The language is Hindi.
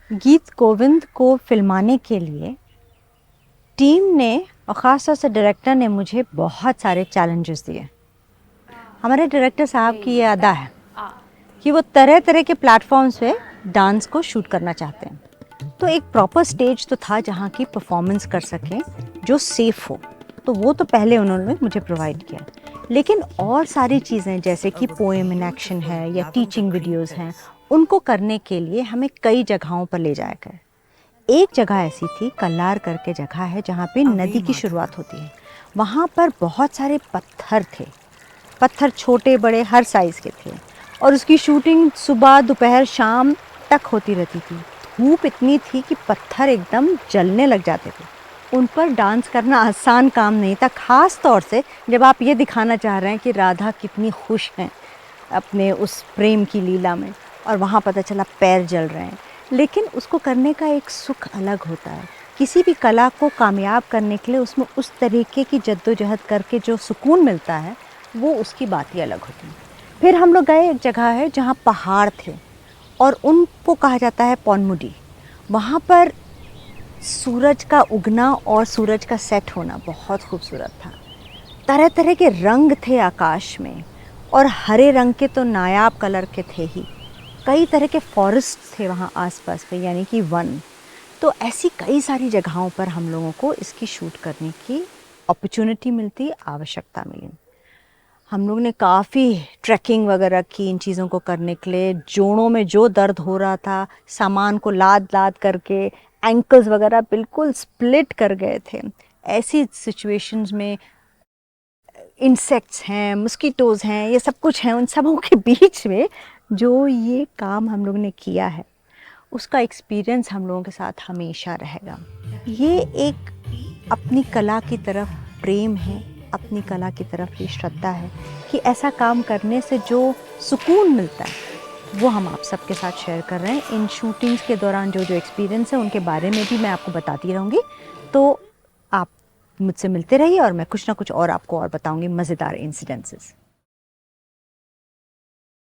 गीत गोविंद को फिल्माने के लिए टीम ने और ख़ास तौर से डायरेक्टर ने मुझे बहुत सारे चैलेंजेस दिए। हमारे डायरेक्टर साहब की ये अदा है कि वो तरह तरह के प्लेटफॉर्म्स पे डांस को शूट करना चाहते हैं। तो एक प्रॉपर स्टेज तो था जहाँ की परफॉर्मेंस कर सकें जो सेफ़ हो, तो वो तो पहले उन्होंने मुझे प्रोवाइड किया। लेकिन और सारी चीज़ें जैसे कि पोएम इन एक्शन है या टीचिंग वीडियोस हैं, उनको करने के लिए हमें कई जगहों पर ले जाया गया। एक जगह ऐसी थी, कल्लार करके जगह है जहाँ पे नदी की शुरुआत होती है। वहाँ पर बहुत सारे पत्थर थे, पत्थर छोटे बड़े हर साइज़ के थे और उसकी शूटिंग सुबह दोपहर शाम तक होती रहती थी। धूप इतनी थी कि पत्थर एकदम जलने लग जाते थे। उन पर डांस करना आसान काम नहीं था, ख़ास तौर से जब आप ये दिखाना चाह रहे हैं कि राधा कितनी खुश हैं अपने उस प्रेम की लीला में और वहाँ पता चला पैर जल रहे हैं। लेकिन उसको करने का एक सुख अलग होता है। किसी भी कला को कामयाब करने के लिए उसमें उस तरीके की जद्दोजहद करके जो सुकून मिलता है, वो उसकी बात ही अलग होती है। फिर हम लोग गए एक जगह है जहाँ पहाड़ थे और उनको कहा जाता है पौनमुडी। वहाँ पर सूरज का उगना और सूरज का सेट होना बहुत खूबसूरत था। तरह तरह के रंग थे आकाश में और हरे रंग के तो नायाब कलर के थे ही। कई तरह के फॉरेस्ट थे वहाँ आसपास पे, यानी कि वन। तो ऐसी कई सारी जगहों पर हम लोगों को इसकी शूट करने की अपॉर्चुनिटी मिलती, आवश्यकता मिली। हम लोग ने काफ़ी ट्रैकिंग वगैरह की इन चीज़ों को करने के लिए। जोड़ों में जो दर्द हो रहा था, सामान को लाद लाद करके एंकल्स वगैरह बिल्कुल स्प्लिट कर गए थे। ऐसी सिचुएशंस में इंसेक्ट्स हैं, मस्कीटोज़ हैं, ये सब कुछ हैं, उन सबों के बीच में जो ये काम हम लोग ने किया है, उसका एक्सपीरियंस हम लोगों के साथ हमेशा रहेगा। ये एक अपनी कला की तरफ प्रेम है, अपनी कला की तरफ ये श्रद्धा है कि ऐसा काम करने से जो सुकून मिलता है वो हम आप सबके साथ शेयर कर रहे हैं। इन शूटिंग्स के दौरान जो जो एक्सपीरियंस है उनके बारे में भी मैं आपको बताती रहूँगी। तो आप मुझसे मिलते रहिए और मैं कुछ ना कुछ और आपको और बताऊँगी मज़ेदार इंसिडेंसेस।